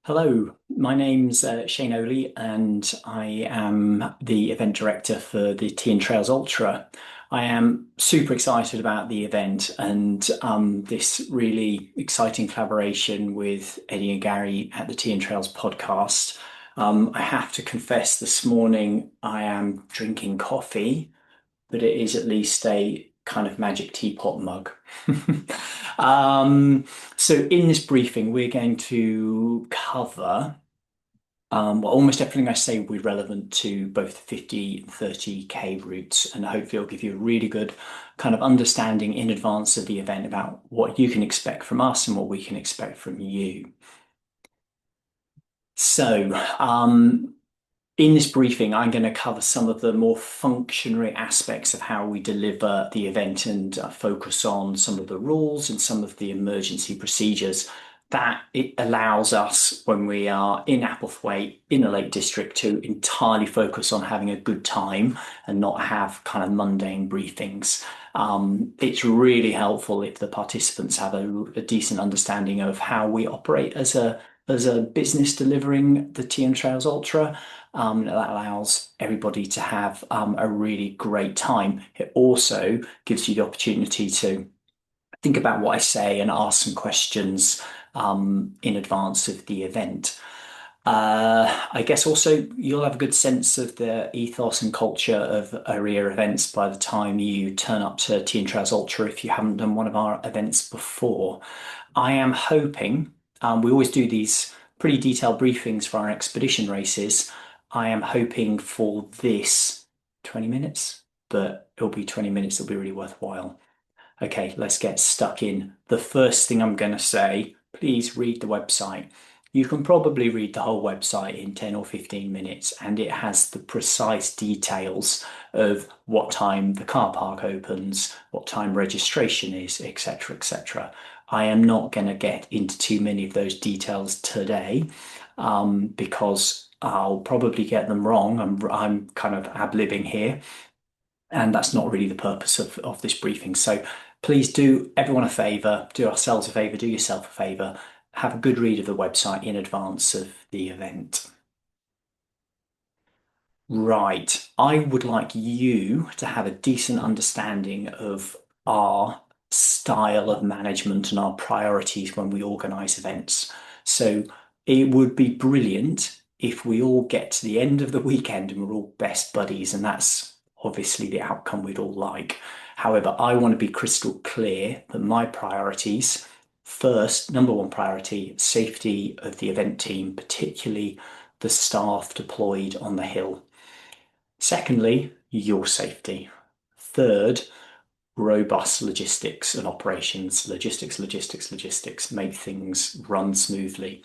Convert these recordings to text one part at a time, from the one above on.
Hello, my name's Shane Ohly, and I am the event director for the Tea and Trails Ultra. I am super excited about the event and this really exciting collaboration with Eddie and Gary at the Tea and Trails podcast. I have to confess, this morning I am drinking coffee, but it is at least a kind of magic teapot mug. Um, so in this briefing, we're going to cover well, almost everything I say will be relevant to both the 50 and 30K routes, and hopefully it'll give you a really good kind of understanding in advance of the event about what you can expect from us and what we can expect from you. So, in this briefing, I'm going to cover some of the more functionary aspects of how we deliver the event and focus on some of the rules and some of the emergency procedures that it allows us when we are in Applethwaite in the Lake District to entirely focus on having a good time and not have kind of mundane briefings. It's really helpful if the participants have a decent understanding of how we operate as a business delivering the Tea and Trails Ultra. That allows everybody to have a really great time. It also gives you the opportunity to think about what I say and ask some questions in advance of the event. I guess also you'll have a good sense of the ethos and culture of area events by the time you turn up to Tea and Trails Ultra if you haven't done one of our events before. I am hoping, we always do these pretty detailed briefings for our expedition races. I am hoping for this 20 minutes, but it'll be 20 minutes that'll be really worthwhile. Okay, let's get stuck in. The first thing I'm going to say, please read the website. You can probably read the whole website in 10 or 15 minutes, and it has the precise details of what time the car park opens, what time registration is, etc., etc. I am not going to get into too many of those details today, because I'll probably get them wrong. I'm kind of ad-libbing here. And that's not really the purpose of this briefing. So please do everyone a favor, do ourselves a favor, do yourself a favor, have a good read of the website in advance of the event. Right. I would like you to have a decent understanding of our style of management and our priorities when we organize events. So it would be brilliant if we all get to the end of the weekend and we're all best buddies, and that's obviously the outcome we'd all like. However, I want to be crystal clear that my priorities, first, number one priority, safety of the event team, particularly the staff deployed on the hill. Secondly, your safety. Third, robust logistics and operations. Logistics, make things run smoothly.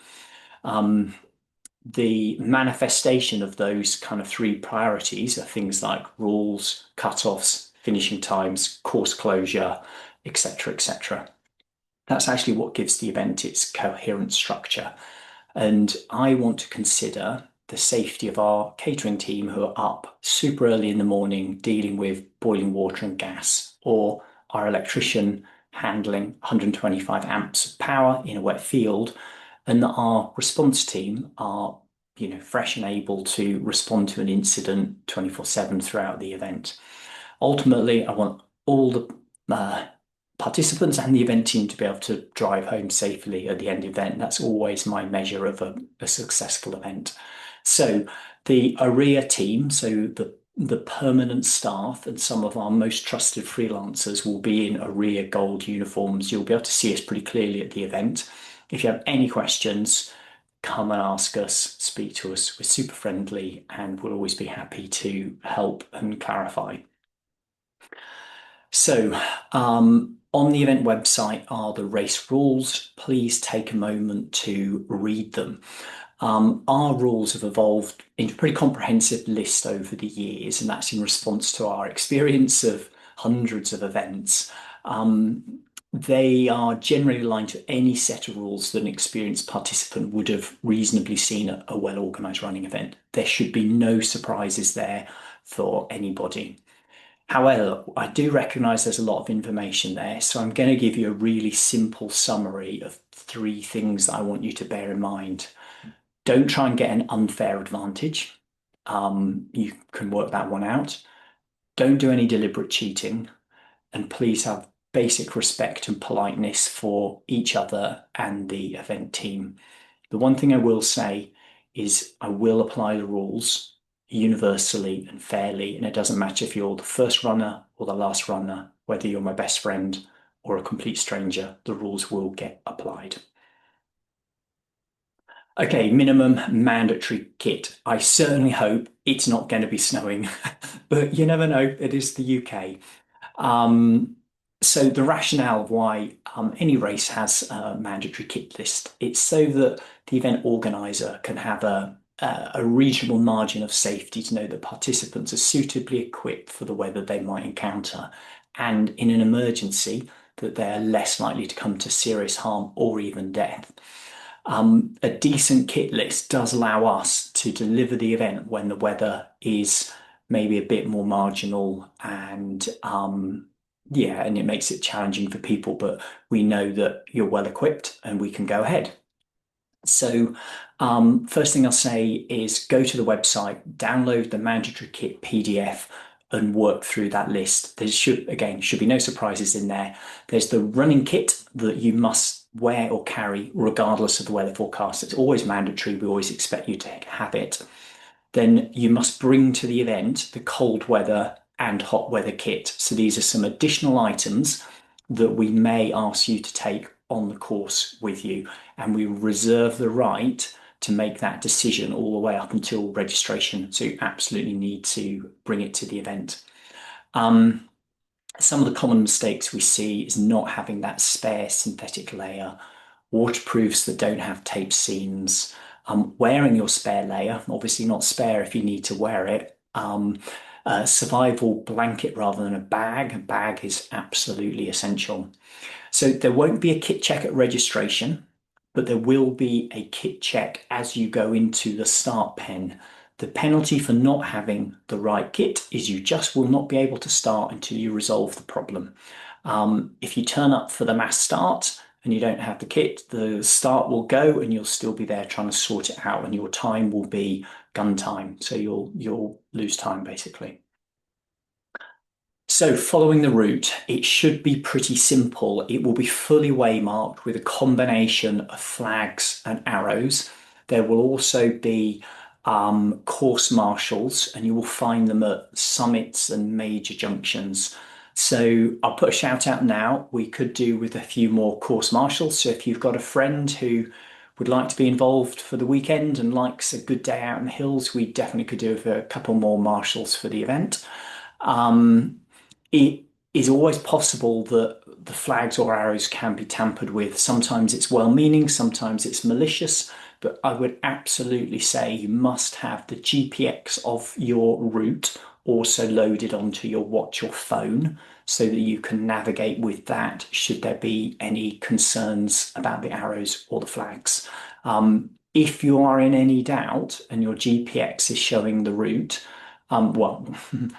The manifestation of those kind of three priorities are things like rules, cut-offs, finishing times, course closure, etc., etc. That's actually what gives the event its coherent structure. And I want to consider the safety of our catering team who are up super early in the morning dealing with boiling water and gas, or our electrician handling 125 amps of power in a wet field, and that our response team are, fresh and able to respond to an incident 24/7 throughout the event. Ultimately, I want all the participants and the event team to be able to drive home safely at the end of the event. That's always my measure of a successful event. So the AREA team, so the permanent staff and some of our most trusted freelancers will be in AREA gold uniforms. You'll be able to see us pretty clearly at the event. If you have any questions, come and ask us, speak to us. We're super friendly and we'll always be happy to help and clarify. So, on the event website are the race rules. Please take a moment to read them. Our rules have evolved into a pretty comprehensive list over the years, and that's in response to our experience of hundreds of events. They are generally aligned to any set of rules that an experienced participant would have reasonably seen at a well-organized running event. There should be no surprises there for anybody. However, I do recognize there's a lot of information there, so I'm going to give you a really simple summary of three things that I want you to bear in mind. Don't try and get an unfair advantage. You can work that one out. Don't do any deliberate cheating, and please have basic respect and politeness for each other and the event team. The one thing I will say is I will apply the rules universally and fairly, and it doesn't matter if you're the first runner or the last runner, whether you're my best friend or a complete stranger, the rules will get applied. Okay, minimum mandatory kit. I certainly hope it's not going to be snowing, but you never know. It is the UK. Um, so the rationale of why any race has a mandatory kit list, it's so that the event organizer can have a reasonable margin of safety to know that participants are suitably equipped for the weather they might encounter, and in an emergency, that they are less likely to come to serious harm or even death. A decent kit list does allow us to deliver the event when the weather is maybe a bit more marginal and yeah, and it makes it challenging for people, but we know that you're well equipped and we can go ahead. So, first thing I'll say is go to the website, download the mandatory kit PDF, and work through that list. There should be no surprises in there. There's the running kit that you must wear or carry regardless of the weather forecast. It's always mandatory. We always expect you to have it. Then you must bring to the event the cold weather and hot weather kit. So these are some additional items that we may ask you to take on the course with you, and we reserve the right to make that decision all the way up until registration. So you absolutely need to bring it to the event. Some of the common mistakes we see is not having that spare synthetic layer, waterproofs that don't have tape seams, wearing your spare layer, obviously not spare if you need to wear it, a survival blanket rather than a bag. A bag is absolutely essential. So there won't be a kit check at registration, but there will be a kit check as you go into the start pen. The penalty for not having the right kit is you just will not be able to start until you resolve the problem. If you turn up for the mass start and you don't have the kit, the start will go and you'll still be there trying to sort it out, and your time will be gun time. So you'll lose time basically. So following the route, it should be pretty simple. It will be fully waymarked with a combination of flags and arrows. There will also be course marshals, and you will find them at summits and major junctions. So I'll put a shout out now. We could do with a few more course marshals. So if you've got a friend who would like to be involved for the weekend and likes a good day out in the hills, we definitely could do with a couple more marshals for the event. It is always possible that the flags or arrows can be tampered with. Sometimes it's well-meaning, sometimes it's malicious, but I would absolutely say you must have the GPX of your route also loaded onto your watch or phone so that you can navigate with that should there be any concerns about the arrows or the flags. If you are in any doubt and your GPX is showing the route, well,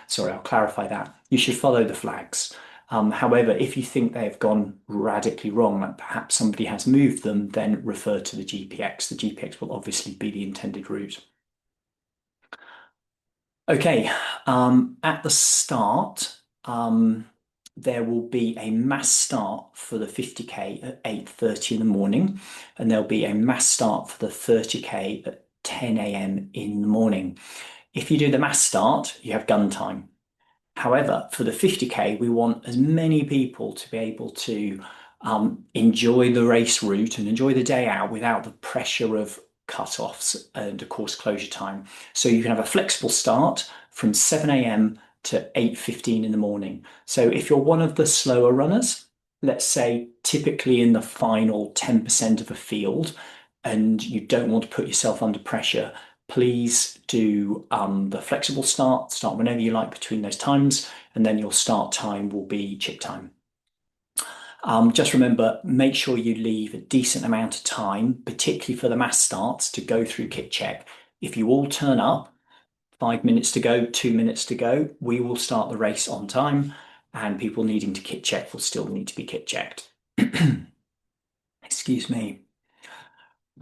sorry, I'll clarify that. You should follow the flags. However, if you think they have gone radically wrong, like perhaps somebody has moved them, then refer to the GPX. The GPX will obviously be the intended route. Okay, at the start, there will be a mass start for the 50K at 8:30 in the morning, and there'll be a mass start for the 30K at 10 a.m. in the morning. If you do the mass start, you have gun time. However, for the 50K, we want as many people to be able to enjoy the race route and enjoy the day out without the pressure of cut-offs and a course closure time. So you can have a flexible start from 7 a.m. to 8:15 in the morning. So if you're one of the slower runners, let's say typically in the final 10% of a field, and you don't want to put yourself under pressure, please do the flexible start whenever you like between those times, and then your start time will be chip time. Just remember, make sure you leave a decent amount of time, particularly for the mass starts, to go through kit check. If you all turn up, 5 minutes to go, 2 minutes to go, we will start the race on time, and people needing to kit check will still need to be kit checked. Excuse me.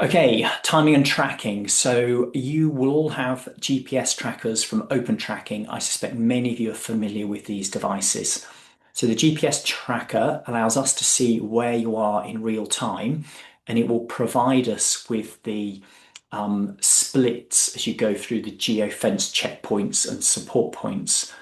Okay, timing and tracking. So you will all have GPS trackers from Open Tracking. I suspect many of you are familiar with these devices. So the GPS tracker allows us to see where you are in real time, and it will provide us with the splits as you go through the geofence checkpoints and support points.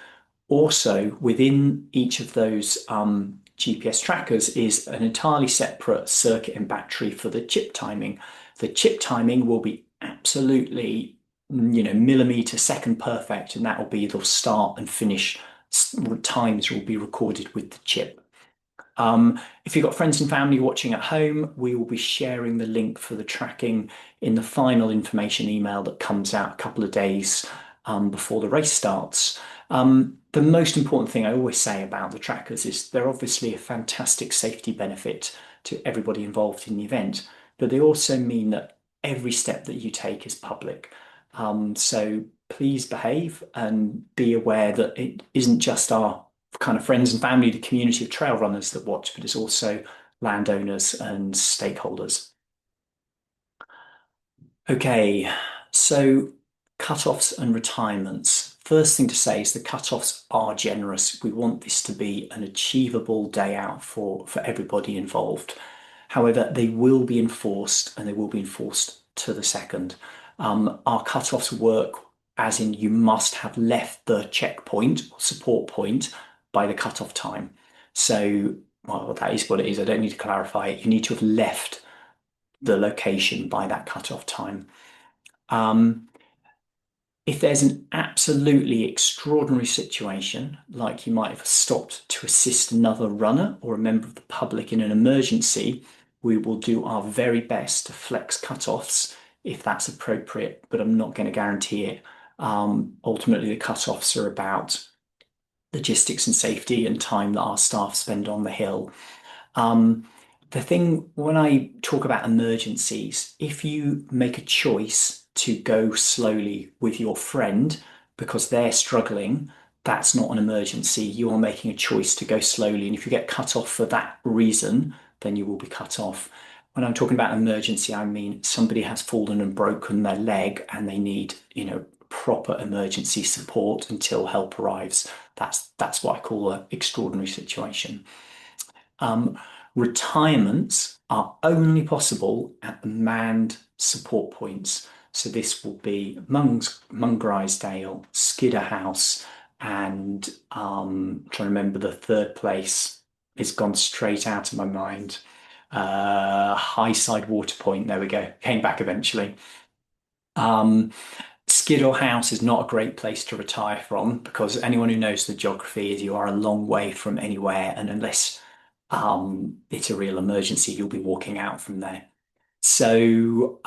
Also, within each of those GPS trackers is an entirely separate circuit and battery for the chip timing. The chip timing will be absolutely, millimeter second perfect, and that will be the start and finish times will be recorded with the chip. If you've got friends and family watching at home, we will be sharing the link for the tracking in the final information email that comes out a couple of days before the race starts. The most important thing I always say about the trackers is they're obviously a fantastic safety benefit to everybody involved in the event, but they also mean that every step that you take is public. So please behave and be aware that it isn't just our kind of friends and family, the community of trail runners that watch, but it's also landowners and stakeholders. Okay, so cut-offs and retirements. First thing to say is the cut-offs are generous. We want this to be an achievable day out for everybody involved. However, they will be enforced and they will be enforced to the second. Our cut-offs work as in you must have left the checkpoint or support point by the cut-off time. So, well, that is what it is. I don't need to clarify it. You need to have left the location by that cut-off time. Um, if there's an absolutely extraordinary situation, like you might have stopped to assist another runner or a member of the public in an emergency, we will do our very best to flex cut-offs if that's appropriate, but I'm not going to guarantee it. Ultimately, the cut-offs are about logistics and safety and time that our staff spend on the hill. Um, the thing when I talk about emergencies, if you make a choice to go slowly with your friend because they're struggling, that's not an emergency. You are making a choice to go slowly. And if you get cut off for that reason, then you will be cut off. When I'm talking about emergency, I mean somebody has fallen and broken their leg and they need, proper emergency support until help arrives. That's what I call an extraordinary situation. Um, Retirements are only possible at the manned support points. So this will be Mungrisdale, Skidder House, and trying to remember the third place. It's gone straight out of my mind. Highside Water Point. There we go. Came back eventually. Um, Skidder House is not a great place to retire from because anyone who knows the geography is you are a long way from anywhere, and unless it's a real emergency, you'll be walking out from there. So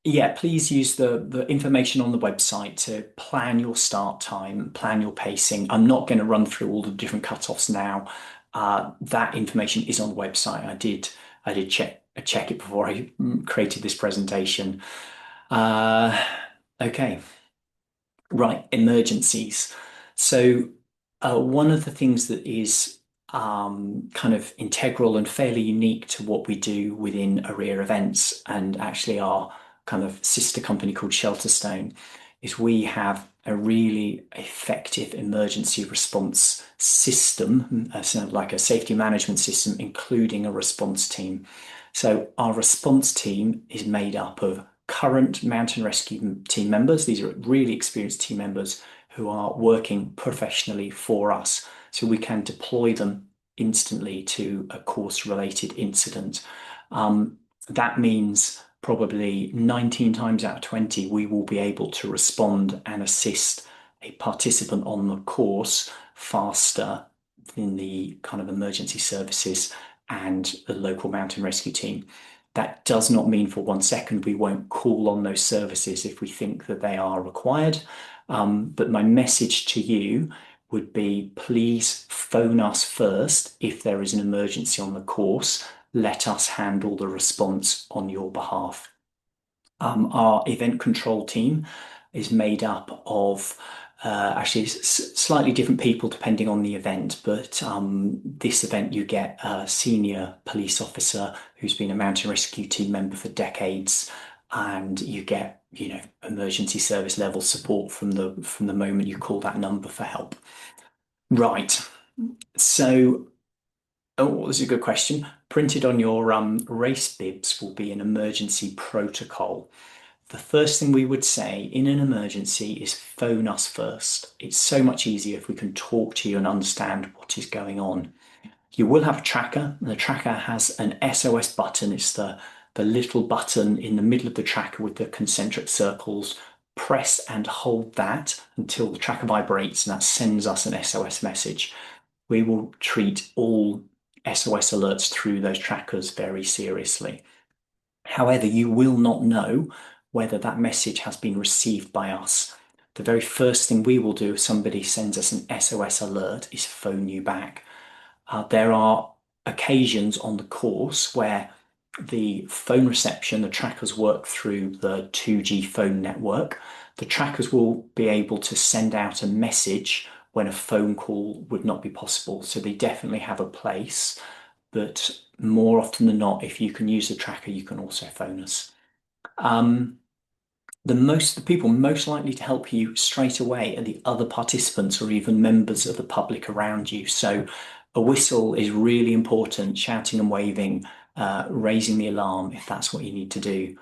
yeah, please use the information on the website to plan your start time, plan your pacing. I'm not going to run through all the different cutoffs now. That information is on the website. I did check it before I created this presentation. Uh, okay. Right, emergencies. So, one of the things that is kind of integral and fairly unique to what we do within Area Events and actually our kind of sister company called Shelterstone is we have a really effective emergency response system, so like a safety management system, including a response team. So, our response team is made up of current mountain rescue team members. These are really experienced team members who are working professionally for us, so we can deploy them instantly to a course-related incident. That means probably 19 times out of 20, we will be able to respond and assist a participant on the course faster than the kind of emergency services and the local mountain rescue team. That does not mean for 1 second we won't call on those services if we think that they are required. But my message to you would be please phone us first if there is an emergency on the course. Let us handle the response on your behalf. Our event control team is made up of Actually, slightly different people depending on the event, but this event you get a senior police officer who's been a mountain rescue team member for decades, and you get, emergency service level support from the moment you call that number for help. Right. So, oh, this is a good question. Printed on your race bibs will be an emergency protocol. The first thing we would say in an emergency is phone us first. It's so much easier if we can talk to you and understand what is going on. You will have a tracker. The tracker has an SOS button. It's the little button in the middle of the tracker with the concentric circles. Press and hold that until the tracker vibrates, and that sends us an SOS message. We will treat all SOS alerts through those trackers very seriously. However, you will not know whether that message has been received by us. The very first thing we will do if somebody sends us an SOS alert is phone you back. There are occasions on the course where the phone reception, the trackers work through the 2G phone network. The trackers will be able to send out a message when a phone call would not be possible. So they definitely have a place, but more often than not, if you can use the tracker, you can also phone us. Um, the people most likely to help you straight away are the other participants or even members of the public around you. So a whistle is really important, shouting and waving, raising the alarm if that's what you need to do.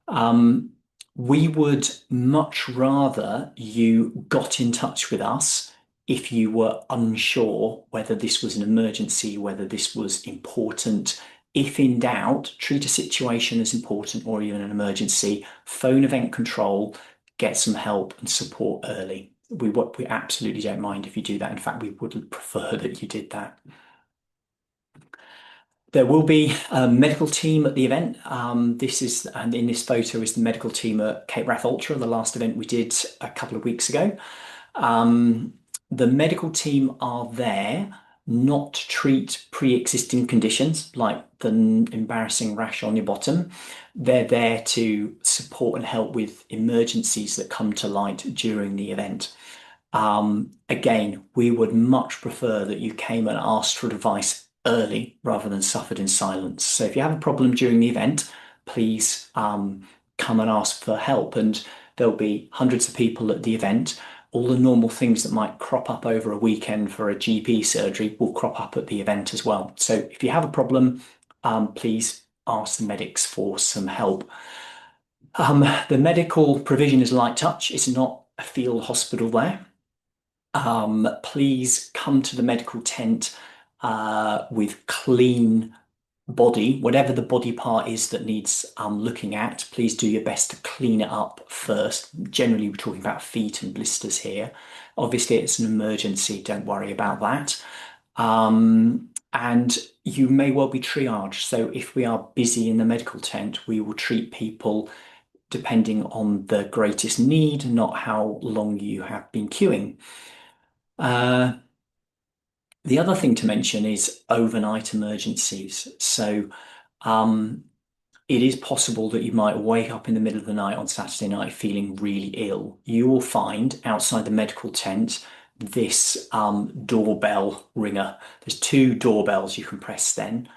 Um, we would much rather you got in touch with us if you were unsure whether this was an emergency, whether this was important. If in doubt, treat a situation as important or even an emergency. Phone event control, get some help and support early. We absolutely don't mind if you do that. In fact, we would prefer that you did that. There will be a medical team at the event. And in this photo is the medical team at Cape Wrath Ultra, the last event we did a couple of weeks ago. The medical team are there not to treat pre-existing conditions like the embarrassing rash on your bottom. They're there to support and help with emergencies that come to light during the event. Again, we would much prefer that you came and asked for advice early rather than suffered in silence. So if you have a problem during the event, please come and ask for help. And there'll be hundreds of people at the event. All the normal things that might crop up over a weekend for a GP surgery will crop up at the event as well. So if you have a problem, please ask the medics for some help. The medical provision is light touch. It's not a field hospital there. Please come to the medical tent with clean body, whatever the body part is that needs looking at. Please do your best to clean it up first. Generally, we're talking about feet and blisters here. Obviously, it's an emergency. Don't worry about that. And you may well be triaged. So if we are busy in the medical tent, we will treat people depending on the greatest need, not how long you have been queuing. The other thing to mention is overnight emergencies. So it is possible that you might wake up in the middle of the night on Saturday night feeling really ill. You will find outside the medical tent this doorbell ringer. There's two doorbells you can press then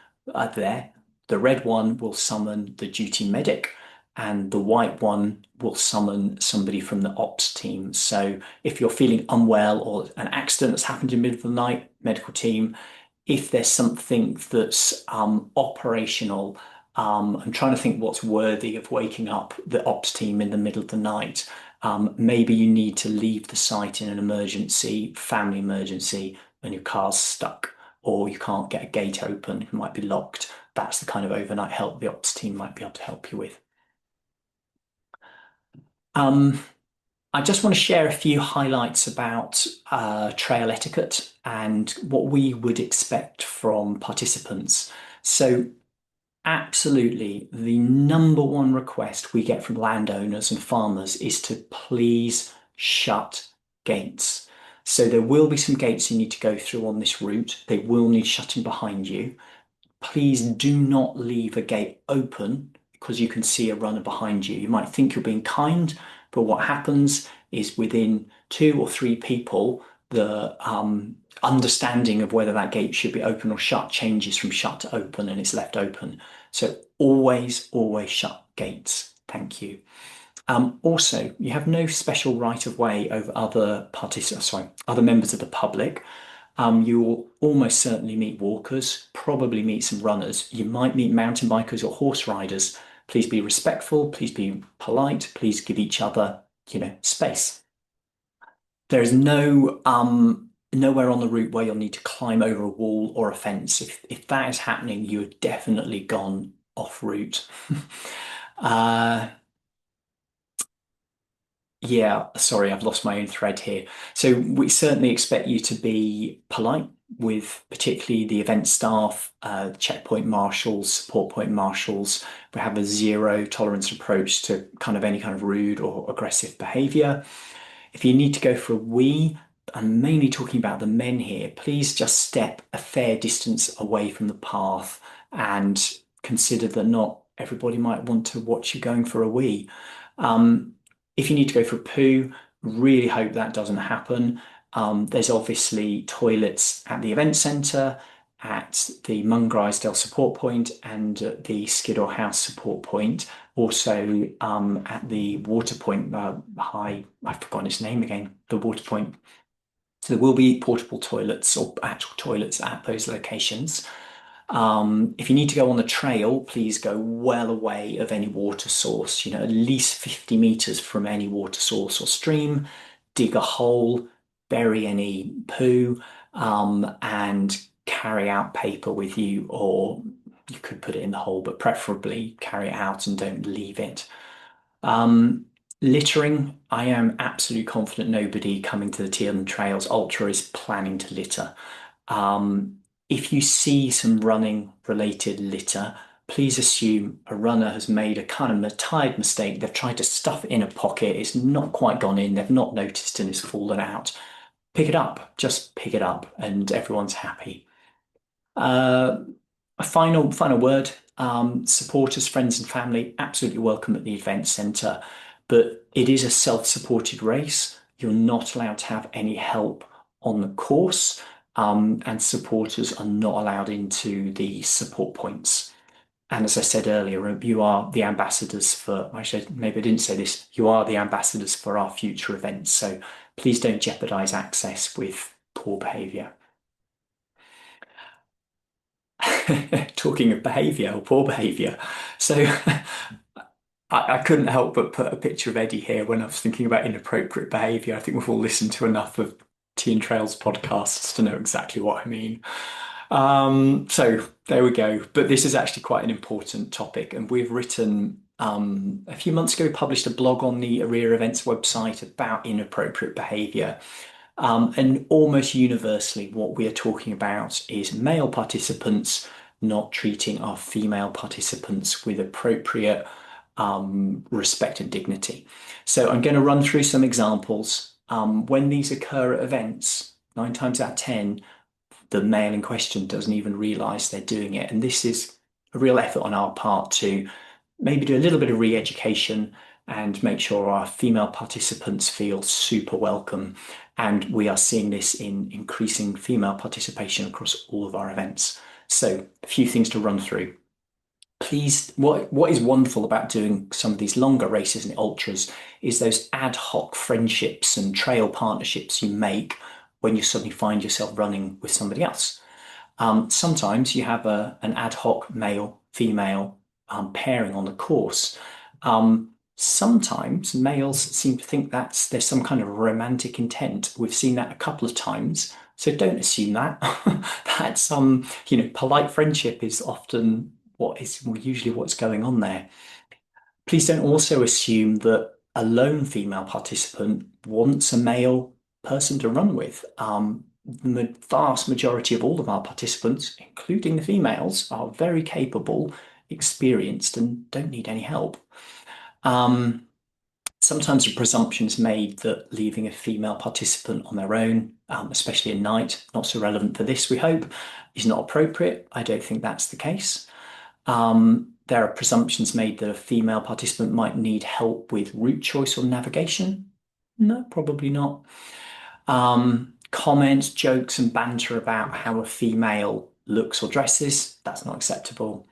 there. The red one will summon the duty medic, and the white one will summon somebody from the ops team. So if you're feeling unwell or an accident that's happened in the middle of the night, medical team, if there's something that's operational, I'm trying to think what's worthy of waking up the ops team in the middle of the night. Maybe you need to leave the site in an emergency, family emergency, and your car's stuck, or you can't get a gate open, it might be locked. That's the kind of overnight help the ops team might be able to help you with. I just want to share a few highlights about trail etiquette and what we would expect from participants. So, absolutely, the number one request we get from landowners and farmers is to please shut gates. So there will be some gates you need to go through on this route. They will need shutting behind you. Please do not leave a gate open because you can see a runner behind you. You might think you're being kind, but what happens is within two or three people, the understanding of whether that gate should be open or shut changes from shut to open and it's left open. So always, always shut gates. Thank you. Also, you have no special right of way over other participants, sorry, other members of the public. You will almost certainly meet walkers, probably meet some runners. You might meet mountain bikers or horse riders. Please be respectful. Please be polite. Please give each other, space. There is nowhere on the route where you'll need to climb over a wall or a fence. If that is happening, you have definitely gone off route. uh, Yeah, sorry, I've lost my own thread here. So we certainly expect you to be polite with particularly the event staff, checkpoint marshals, support point marshals. We have a zero tolerance approach to kind of any kind of rude or aggressive behavior. If you need to go for a wee, I'm mainly talking about the men here, please just step a fair distance away from the path and consider that not everybody might want to watch you going for a wee. Um, if you need to go for a poo, really hope that doesn't happen. There's obviously toilets at the event centre, at the Mungrisdale support point, and at the Skiddaw House support point. Also, at the water point, I've forgotten its name again, the water point. So there will be portable toilets or actual toilets at those locations. If you need to go on the trail, please go well away of any water source, at least 50 meters from any water source or stream. Dig a hole, bury any poo, and carry out paper with you, or you could put it in the hole, but preferably carry it out and don't leave it. Um, Littering, I am absolutely confident nobody coming to the Teal Trails Ultra is planning to litter. Um, if you see some running related litter, please assume a runner has made a kind of a tired mistake. They've tried to stuff it in a pocket. It's not quite gone in. They've not noticed and it's fallen out. Pick it up. Just pick it up and everyone's happy. Uh, a final word. Supporters, friends, and family absolutely welcome at the event centre, but it is a self-supported race. You're not allowed to have any help on the course, and supporters are not allowed into the support points. And as I said earlier, you are the ambassadors for, actually, maybe I didn't say this, you are the ambassadors for our future events. So please don't jeopardize access with poor behaviour. Talking of behaviour or poor behaviour. So I couldn't help but put a picture of Eddie here when I was thinking about inappropriate behaviour. I think we've all listened to enough of Tea and Trails podcasts to know exactly what I mean. So there we go. But this is actually quite an important topic, and we've written a few months ago, we published a blog on the Arena Events website about inappropriate behaviour. And almost universally, what we are talking about is male participants not treating our female participants with appropriate respect and dignity. So I'm going to run through some examples. When these occur at events, 9 times out of 10, the male in question doesn't even realize they're doing it. And this is a real effort on our part to maybe do a little bit of re-education and make sure our female participants feel super welcome. And we are seeing this in increasing female participation across all of our events. So a few things to run through. Please, what is wonderful about doing some of these longer races and ultras is those ad hoc friendships and trail partnerships you make when you suddenly find yourself running with somebody else. Sometimes you have an ad hoc male-female pairing on the course. Sometimes males seem to think there's some kind of romantic intent. We've seen that a couple of times, so don't assume that. That's polite friendship is often usually what's going on there. Please don't also assume that a lone female participant wants a male person to run with. The vast majority of all of our participants, including the females, are very capable, experienced, and don't need any help. Sometimes a presumption is made that leaving a female participant on their own, especially at night, not so relevant for this, we hope, is not appropriate. I don't think that's the case. There are presumptions made that a female participant might need help with route choice or navigation. No, probably not. Comments, jokes, and banter about how a female looks or dresses, that's not acceptable.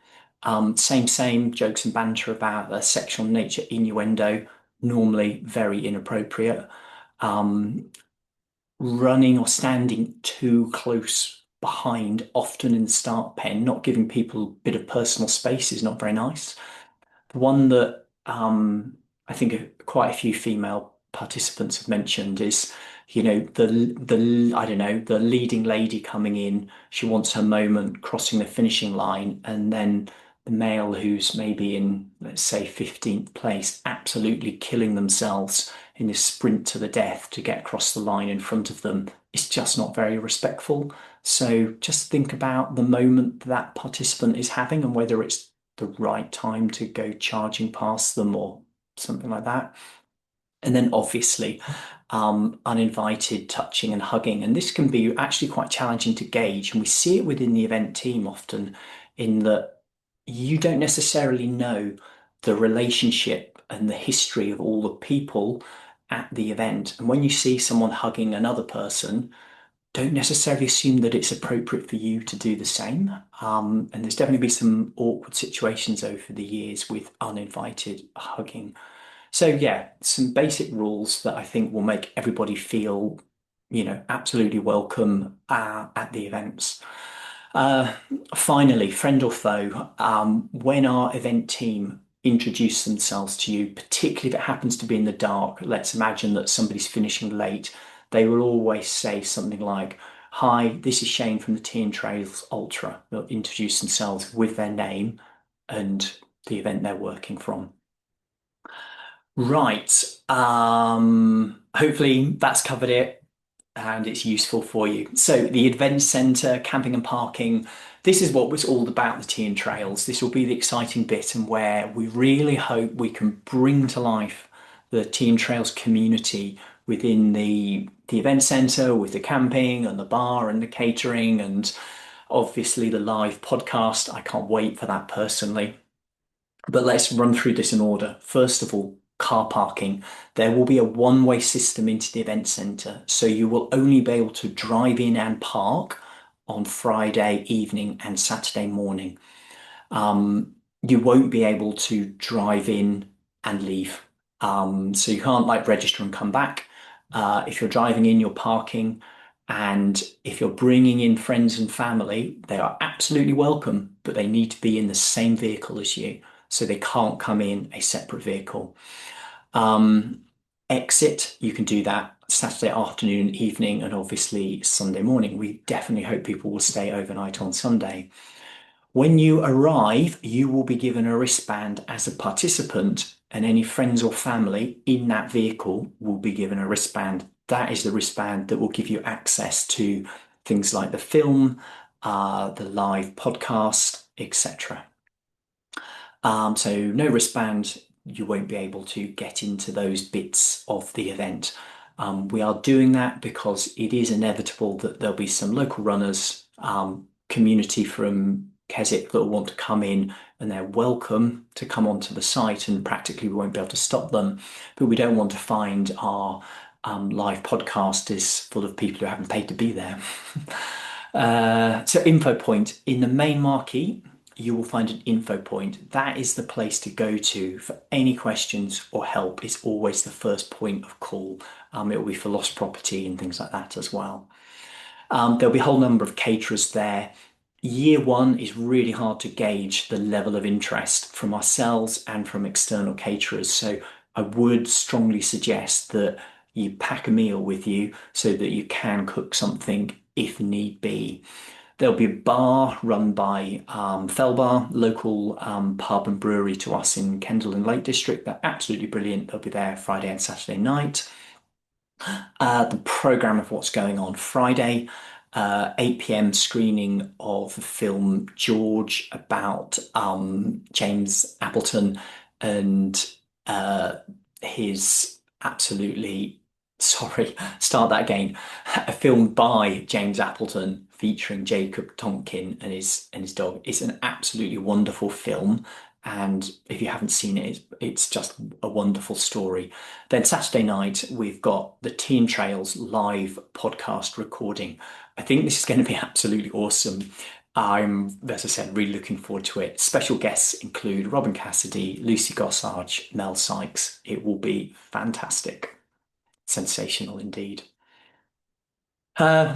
Same, jokes and banter about the sexual nature, innuendo, normally very inappropriate. Um, Running or standing too close behind, often in the start pen, not giving people a bit of personal space is not very nice. The one that I think quite a few female participants have mentioned is, the I don't know, the leading lady coming in, she wants her moment crossing the finishing line, and then the male who's maybe in, let's say, 15th place, absolutely killing themselves in this sprint to the death to get across the line in front of them. It's just not very respectful. So just think about the moment that participant is having and whether it's the right time to go charging past them or something like that. And then obviously, uninvited touching and hugging. And this can be actually quite challenging to gauge. And we see it within the event team often in that you don't necessarily know the relationship and the history of all the people at the event. And when you see someone hugging another person, don't necessarily assume that it's appropriate for you to do the same. And there's definitely been some awkward situations over the years with uninvited hugging. So yeah, some basic rules that I think will make everybody feel, absolutely welcome at the events. Uh, Finally, friend or foe, when our event team introduce themselves to you, particularly if it happens to be in the dark, let's imagine that somebody's finishing late, they will always say something like, "Hi, this is Shane from the Tea and Trails Ultra." They'll introduce themselves with their name and the event they're working from. Right. Hopefully that's covered it and it's useful for you. So the event centre, camping and parking, this is what was all about the tea and trails. This will be the exciting bit and where we really hope we can bring to life the tea and trails community within the event centre with the camping and the bar and the catering and obviously the live podcast. I can't wait for that personally. But let's run through this in order. First of all, car parking. There will be a one-way system into the event centre, so you will only be able to drive in and park on Friday evening and Saturday morning. You won't be able to drive in and leave. So you can't like register and come back. If you're driving in, you're parking. And if you're bringing in friends and family, they are absolutely welcome, but they need to be in the same vehicle as you. So they can't come in a separate vehicle. Um, Exit, you can do that Saturday afternoon, evening, and obviously Sunday morning. We definitely hope people will stay overnight on Sunday. When you arrive, you will be given a wristband as a participant, and any friends or family in that vehicle will be given a wristband. That is the wristband that will give you access to things like the film, the live podcast, etc. So no wristband, you won't be able to get into those bits of the event. We are doing that because it is inevitable that there'll be some local runners, community from Keswick that will want to come in and they're welcome to come onto the site and practically we won't be able to stop them. But we don't want to find our live podcast is full of people who haven't paid to be there. So info point in the main marquee, you will find an info point. That is the place to go to for any questions or help. It's always the first point of call. It will be for lost property and things like that as well. There'll be a whole number of caterers there. Year one is really hard to gauge the level of interest from ourselves and from external caterers. So I would strongly suggest that you pack a meal with you so that you can cook something if need be. There'll be a bar run by Felbar, local pub and brewery to us in Kendal and Lake District. They're absolutely brilliant. They'll be there Friday and Saturday night. The programme of what's going on Friday, 8 p.m. screening of the film George about James Appleton and his absolutely, sorry, start that again. A film by James Appleton featuring Jacob Tonkin and his dog. It's an absolutely wonderful film. And if you haven't seen it, it's just a wonderful story. Then Saturday night, we've got the Teen Trails live podcast recording. I think this is going to be absolutely awesome. I'm, as I said, really looking forward to it. Special guests include Robin Cassidy, Lucy Gossage, Mel Sykes. It will be fantastic. Sensational indeed.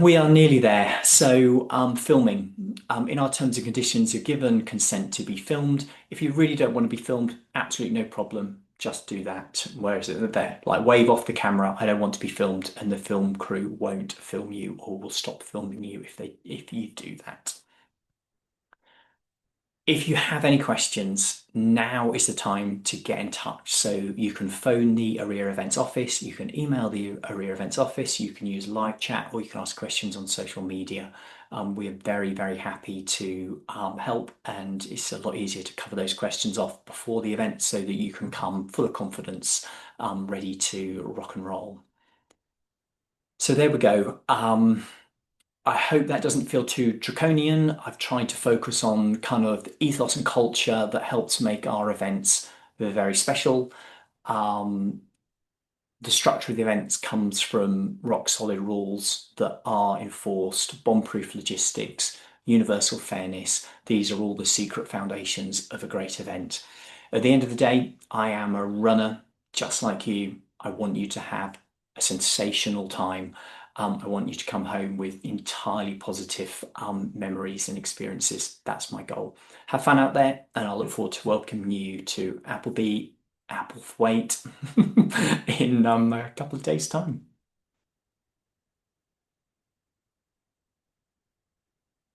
We are nearly there. So, filming. In our terms and conditions, you're given consent to be filmed. If you really don't want to be filmed, absolutely no problem. Just do that. Where is it? There, like wave off the camera. I don't want to be filmed, and the film crew won't film you or will stop filming you if you do that. If you have any questions, now is the time to get in touch. So you can phone the Area Events office, you can email the Area Events office, you can use live chat, or you can ask questions on social media. We are very, very happy to help, and it's a lot easier to cover those questions off before the event so that you can come full of confidence, ready to rock and roll. So there we go. I hope that doesn't feel too draconian. I've tried to focus on kind of the ethos and culture that helps make our events very special. Um, the structure of the events comes from rock solid rules that are enforced, bomb-proof logistics, universal fairness. These are all the secret foundations of a great event. At the end of the day, I am a runner just like you. I want you to have a sensational time. I want you to come home with entirely positive memories and experiences. That's my goal. Have fun out there, and I look forward to welcoming you to Appleby Applethwaite in a couple of days' time.